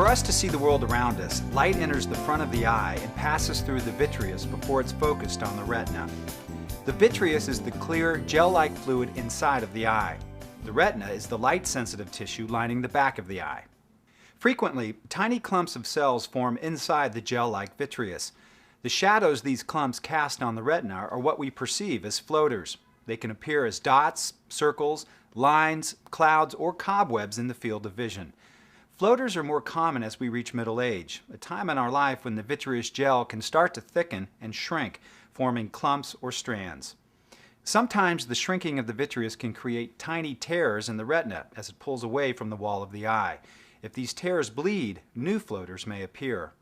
For us to see the world around us, light enters the front of the eye and passes through the vitreous before it's focused on the retina. The vitreous is the clear, gel-like fluid inside of the eye. The retina is the light-sensitive tissue lining the back of the eye. Frequently, tiny clumps of cells form inside the gel-like vitreous. The shadows these clumps cast on the retina are what we perceive as floaters. They can appear as dots, circles, lines, clouds, or cobwebs in the field of vision. Floaters are more common as we reach middle age, a time in our life when the vitreous gel can start to thicken and shrink, forming clumps or strands. Sometimes the shrinking of the vitreous can create tiny tears in the retina as it pulls away from the wall of the eye. If these tears bleed, new floaters may appear.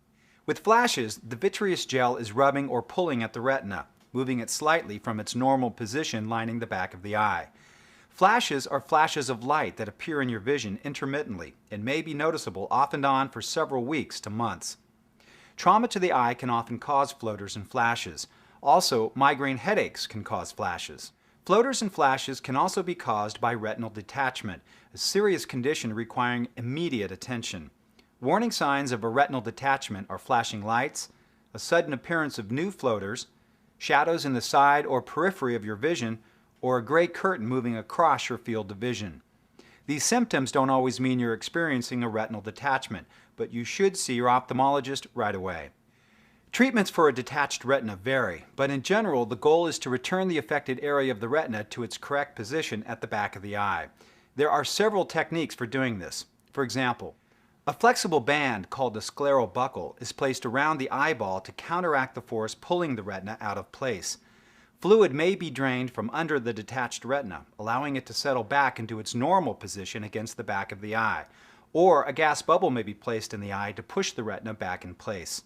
With flashes, the vitreous gel is rubbing or pulling at the retina, moving it slightly from its normal position lining the back of the eye. Flashes are flashes of light that appear in your vision intermittently and may be noticeable off and on for several weeks to months. Trauma to the eye can often cause floaters and flashes. Also, migraine headaches can cause flashes. Floaters and flashes can also be caused by retinal detachment, a serious condition requiring immediate attention. Warning signs of a retinal detachment are flashing lights, a sudden appearance of new floaters, shadows in the side or periphery of your vision, or a gray curtain moving across your field of vision. These symptoms don't always mean you're experiencing a retinal detachment, but you should see your ophthalmologist right away. Treatments for a detached retina vary, but in general the goal is to return the affected area of the retina to its correct position at the back of the eye. There are several techniques for doing this. For example, a flexible band called the scleral buckle is placed around the eyeball to counteract the force pulling the retina out of place. Fluid may be drained from under the detached retina, allowing it to settle back into its normal position against the back of the eye. Or a gas bubble may be placed in the eye to push the retina back in place.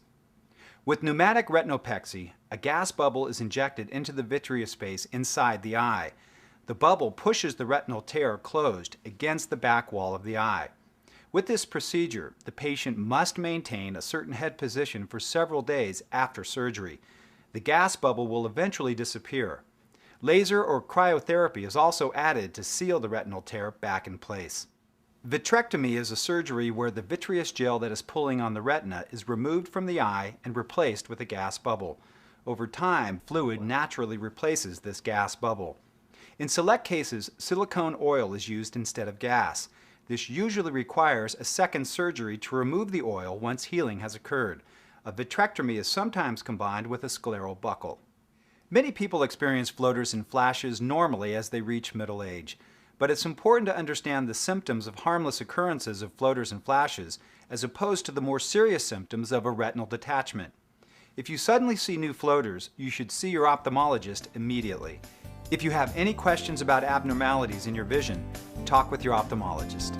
With pneumatic retinopexy, a gas bubble is injected into the vitreous space inside the eye. The bubble pushes the retinal tear closed against the back wall of the eye. With this procedure, the patient must maintain a certain head position for several days after surgery. The gas bubble will eventually disappear. Laser or cryotherapy is also added to seal the retinal tear back in place. Vitrectomy is a surgery where the vitreous gel that is pulling on the retina is removed from the eye and replaced with a gas bubble. Over time, fluid naturally replaces this gas bubble. In select cases, silicone oil is used instead of gas. This usually requires a second surgery to remove the oil once healing has occurred. A vitrectomy is sometimes combined with a scleral buckle. Many people experience floaters and flashes normally as they reach middle age, but it's important to understand the symptoms of harmless occurrences of floaters and flashes as opposed to the more serious symptoms of a retinal detachment. If you suddenly see new floaters, you should see your ophthalmologist immediately. If you have any questions about abnormalities in your vision, talk with your ophthalmologist.